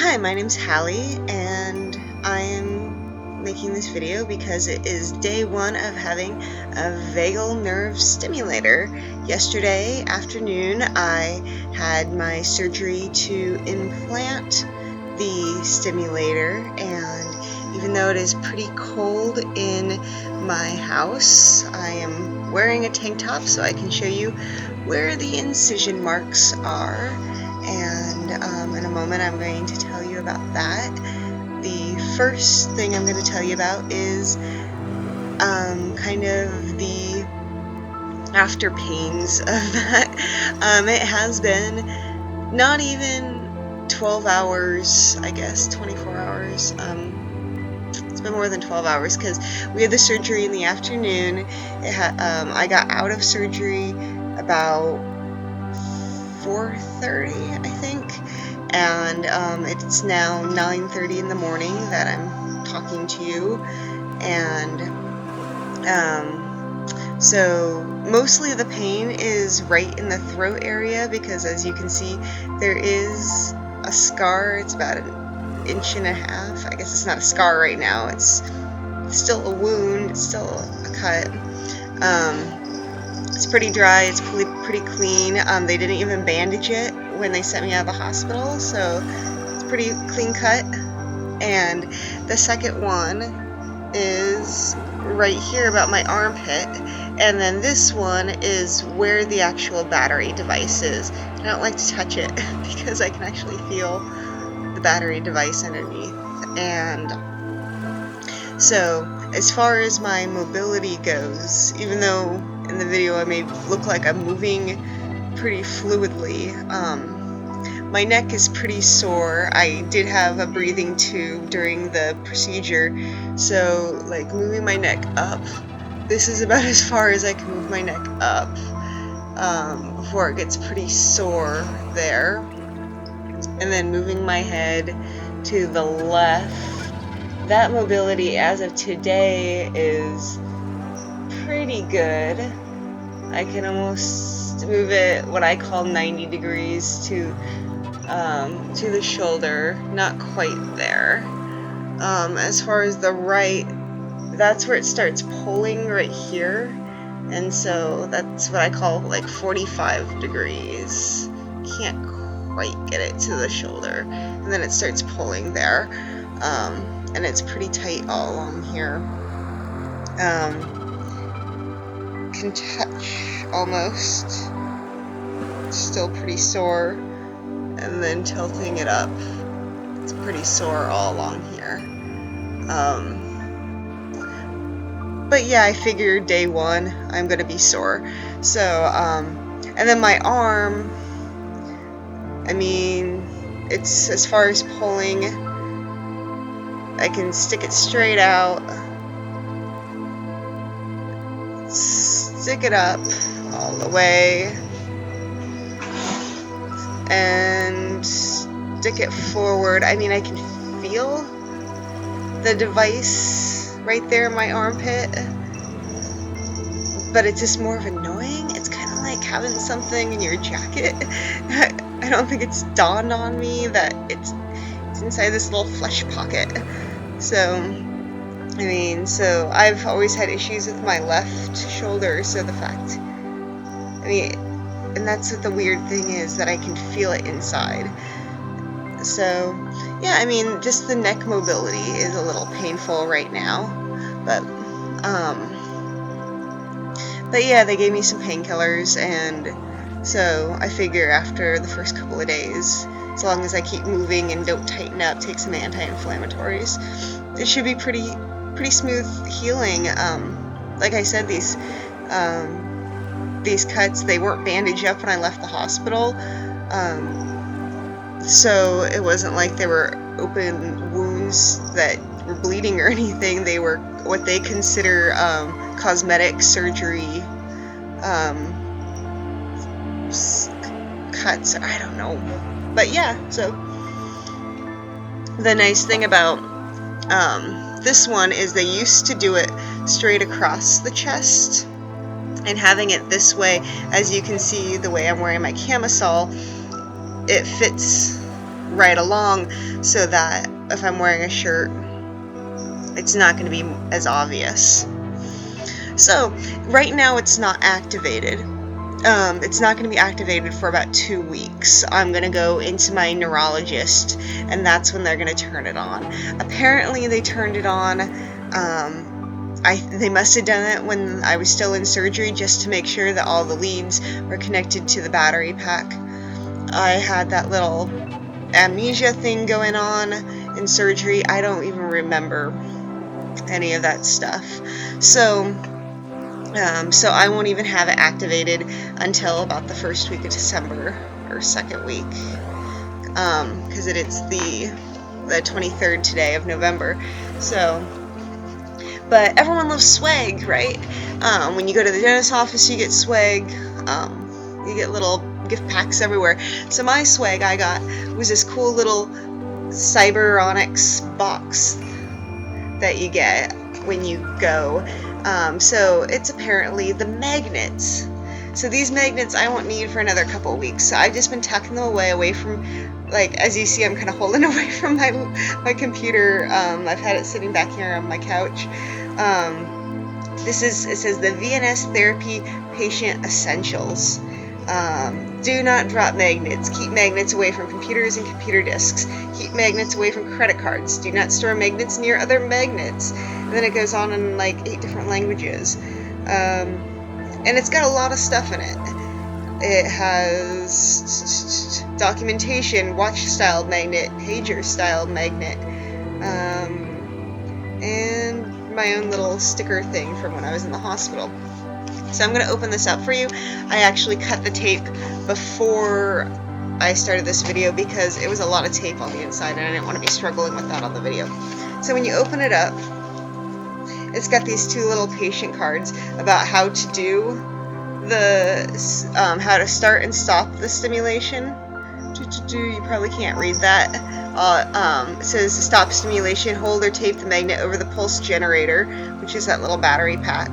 Hi, my name's Hallie, and I am making this video because it is day one of having a vagal nerve stimulator. Yesterday afternoon, I had my surgery to implant the stimulator, and even though it is pretty cold in my house, I am wearing a tank top so I can show you where the incision marks are. And in a moment I'm going to tell you about that. The first thing I'm going to tell you about is kind of the after pains of that. It has been not even 12 hours, I guess, 24 hours. It's been more than 12 hours because we had the surgery in the afternoon. I got out of surgery about 4:30, I think, and it's now 9:30 in the morning that I'm talking to you, and so mostly the pain is right in the throat area because, as you can see, there is a scar. It's about an inch and a half. I guess it's not a scar right now. It's still a wound. It's still a cut. It's pretty dry, it's pretty clean. They didn't even bandage it when they sent me out of the hospital, so it's pretty clean cut. And the second one is right here about my armpit, and then this one is where the actual battery device is. I don't like to touch it because I can actually feel the battery device underneath. And so as far as my mobility goes, even though in the video I may look like I'm moving pretty fluidly, my neck is pretty sore. I did have a breathing tube during the procedure, so like moving my neck up, this is about as far as I can move my neck up before it gets pretty sore there. And then moving my head to the left, that mobility as of today is pretty good. I can almost move it what I call 90 degrees to the shoulder, not quite there. As far as the right, that's where it starts pulling right here, and so that's what I call like 45 degrees. Can't quite get it to the shoulder, and then it starts pulling there, and it's pretty tight all along here. Can touch almost, still pretty sore, and then tilting it up, it's pretty sore all along here. But yeah, I figured day one I'm gonna be sore. So and then my arm, I mean, it's as far as pulling, I can stick it straight out, stick it up all the way, and stick it forward. I mean, I can feel the device right there in my armpit, but it's just more of annoying. It's kind of like having something in your jacket. I don't think it's dawned on me that it's inside this little flesh pocket. So I mean, so I've always had issues with my left shoulder, so the fact, I mean, and that's what the weird thing is, that I can feel it inside. So yeah, I mean, just the neck mobility is a little painful right now, but yeah, they gave me some painkillers, and so I figure after the first couple of days, as long as I keep moving and don't tighten up, take some anti-inflammatories, it should be pretty smooth healing. Like I said, these cuts, they weren't bandaged up when I left the hospital, so it wasn't like they were open wounds that were bleeding or anything. They were what they consider cosmetic surgery cuts, I don't know, but yeah. So the nice thing about this one is they used to do it straight across the chest, and having it this way, as you can see the way I'm wearing my camisole, it fits right along so that if I'm wearing a shirt, it's not going to be as obvious. So right now it's not activated. It's not going to be activated for about 2 weeks. I'm going to go into my neurologist, and that's when they're going to turn it on. Apparently they turned it on. They must have done it when I was still in surgery, just to make sure that all the leads were connected to the battery pack. I had that little amnesia thing going on in surgery. I don't even remember any of that stuff. So I won't even have it activated until about the first week of December, or second week, because it's the 23rd today of November. So, but everyone loves swag, right? When you go to the dentist's office, you get swag. You get little gift packs everywhere. So my swag I got was this cool little Cyberonics box that you get when you go. So it's apparently the magnets. So these magnets I won't need for another couple of weeks. So I've just been tucking them away from, like, as you see, I'm kind of holding away from my computer. I've had it sitting back here on my couch. It says the VNS Therapy Patient Essentials. Do not drop magnets. Keep magnets away from computers and computer disks. Keep magnets away from credit cards. Do not store magnets near other magnets. And then it goes on in like 8 different languages. And it's got a lot of stuff in it. It has documentation, watch-style magnet, pager-style magnet, and my own little sticker thing from when I was in the hospital. So I'm going to open this up for you. I actually cut the tape before I started this video because it was a lot of tape on the inside and I didn't want to be struggling with that on the video. So when you open it up, it's got these 2 little patient cards about how to do how to start and stop the stimulation. You probably can't read that. It says stop stimulation, hold or tape the magnet over the pulse generator, which is that little battery pack.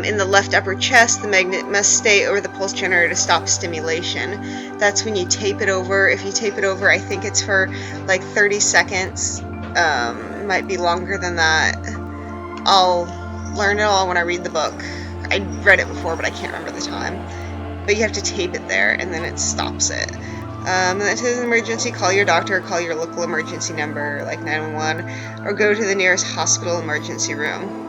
In the left upper chest, the magnet must stay over the pulse generator to stop stimulation. That's when you tape it over. If you tape it over, I think it's for like 30 seconds. It might be longer than that. I'll learn it all when I read the book. I read it before, but I can't remember the time. But you have to tape it there, and then it stops it. And then it says emergency, call your doctor, or call your local emergency number, like 911, or go to the nearest hospital emergency room.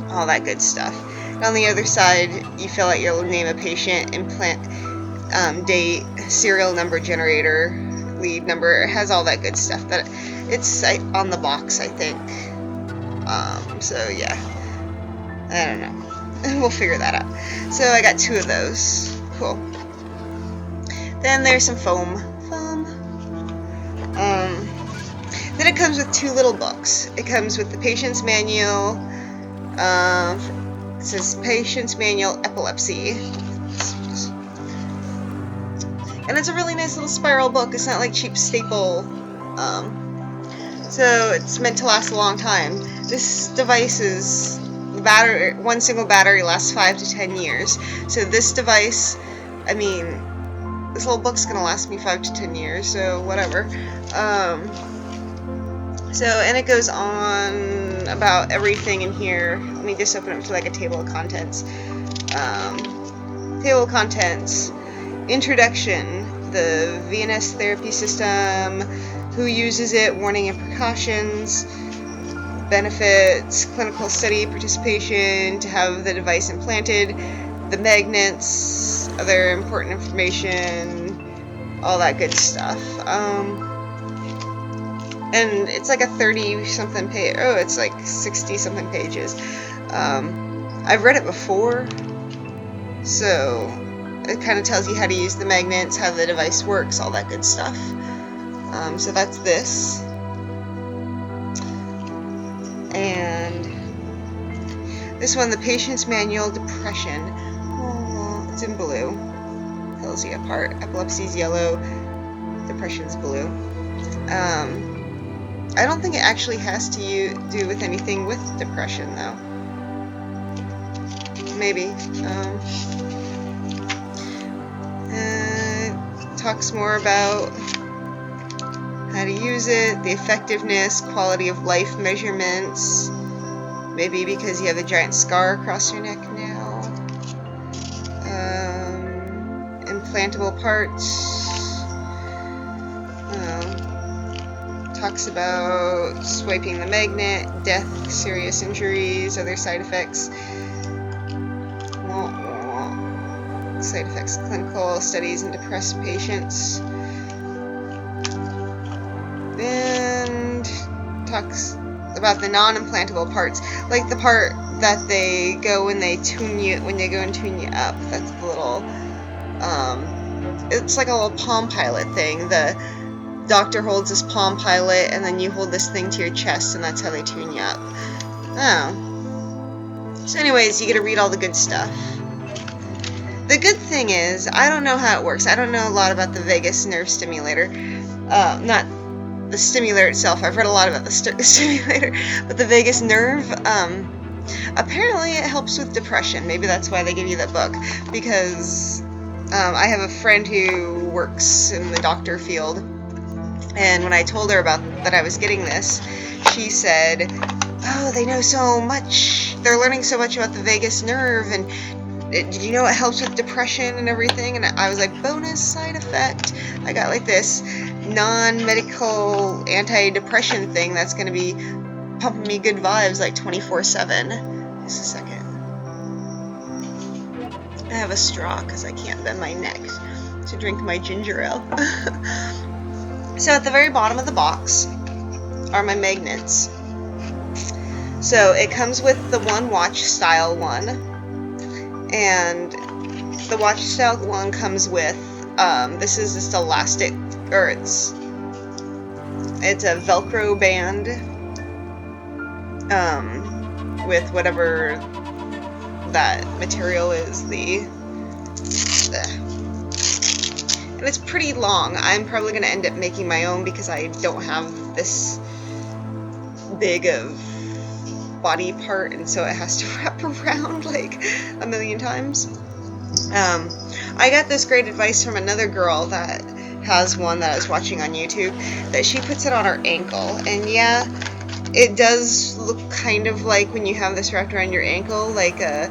All that good stuff. And on the other side, you fill out your name of patient, implant date, serial number generator, lead number. It has all that good stuff. That it's on the box, I think. So yeah, I don't know. We'll figure that out. So I got 2 of those. Cool. Then there's some foam. Then it comes with 2 little books. It comes with the patient's manual. It says Patient's Manual Epilepsy. And it's a really nice little spiral book. It's not like cheap staple. So it's meant to last a long time. This device is, one single battery lasts 5 to 10 years. So this device, I mean, this little book's gonna last me 5 to 10 years, so whatever. And it goes on about everything in here. Let me just open it to like a table of contents. Table of contents. Introduction. The VNS therapy system. Who uses it? Warning and precautions. Benefits. Clinical study participation. To have the device implanted. The magnets. Other important information. All that good stuff. And it's like a 30-something page. Oh, it's like 60-something pages. I've read it before, so it kind of tells you how to use the magnets, how the device works, all that good stuff. So that's this. And this one, the Patient's Manual, Depression. Oh, it's in blue. Tells you apart. Epilepsy's yellow, depression's blue. I don't think it actually has to do with anything with depression, though. Maybe. talks more about how to use it, the effectiveness, quality of life measurements, maybe because you have a giant scar across your neck now, implantable parts, talks about swiping the magnet, death, serious injuries, other side effects, clinical studies in depressed patients, and talks about the non-implantable parts, like the part that they go when they tune you, when they go and tune you up. That's the little, it's like a little Palm Pilot thing. The doctor holds this Palm Pilot, and then you hold this thing to your chest, and that's how they tune you up. Oh. So anyways, you get to read all the good stuff. The good thing is, I don't know how it works. I don't know a lot about the vagus nerve stimulator. Not the stimulator itself. I've read a lot about the stimulator, but the vagus nerve, apparently it helps with depression. Maybe that's why they give you that book, because I have a friend who works in the doctor field, and when I told her about that I was getting this, she said, oh, they know so much, they're learning so much about the vagus nerve, and did you know it helps with depression and everything? And I was like, bonus side effect. I got like this non-medical anti-depression thing that's going to be pumping me good vibes like 24/7. Just a second. I have a straw because I can't bend my neck to drink my ginger ale. So at the very bottom of the box are my magnets. So it comes with the one watch style one. And the watch style one comes with, this is just elastic, or it's a Velcro band, with whatever that material is, and it's pretty long. I'm probably going to end up making my own because I don't have this big of body part, and so it has to wrap around like a million times. I got this great advice from another girl that has one that I was watching on YouTube, that she puts it on her ankle, and yeah, it does look kind of like when you have this wrapped around your ankle, like a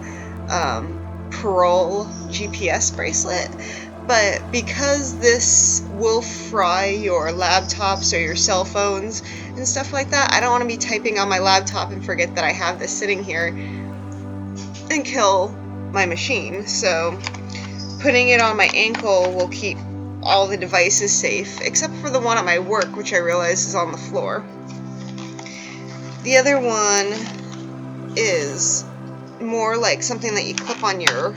Parole GPS bracelet, but because this will fry your laptops or your cell phones and stuff like that, I don't want to be typing on my laptop and forget that I have this sitting here and kill my machine. So putting it on my ankle will keep all the devices safe, except for the one at my work, which I realize is on the floor. The other one is more like something that you clip on your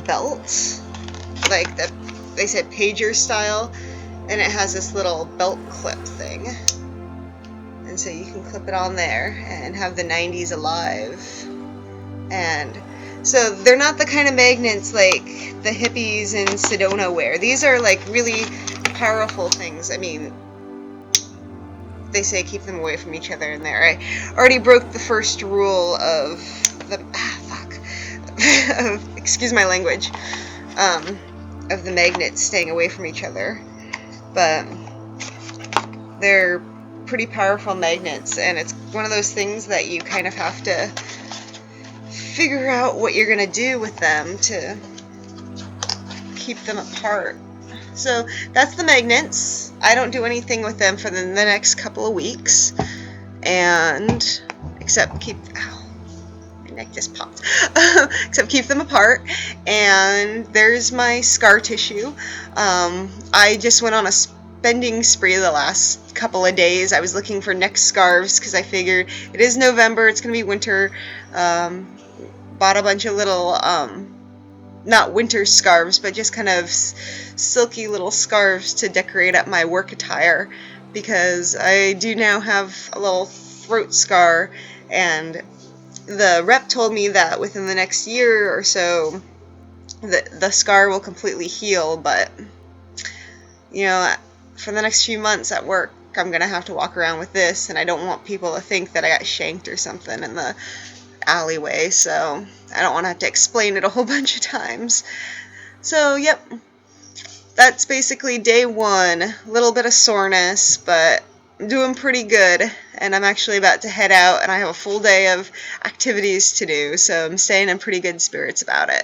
belt, like they said pager style, and it has this little belt clip thing, and so you can clip it on there and have the 90s alive. And so they're not the kind of magnets like the hippies in Sedona wear. These are like really powerful things. I mean, they say keep them away from each other in there. I already broke the first rule of the excuse my language, of the magnets staying away from each other, but they're pretty powerful magnets, and it's one of those things that you kind of have to figure out what you're gonna do with them to keep them apart. So that's the magnets. I don't do anything with them for the next couple of weeks, and except keep, ow, my neck just popped, except keep them apart. And there's my scar tissue. I just went on a spending spree the last couple of days. I was looking for neck scarves because I figured it is November, it's gonna be winter. Bought a bunch of little not winter scarves, but just kind of silky little scarves to decorate up my work attire, because I do now have a little throat scar, and the rep told me that within the next year or so the scar will completely heal, but you know, for the next few months at work I'm gonna have to walk around with this, and I don't want people to think that I got shanked or something in the alleyway, so I don't want to have to explain it a whole bunch of times. So yep, that's basically day one. A little bit of soreness, but I'm doing pretty good, and I'm actually about to head out, and I have a full day of activities to do, so I'm staying in pretty good spirits about it.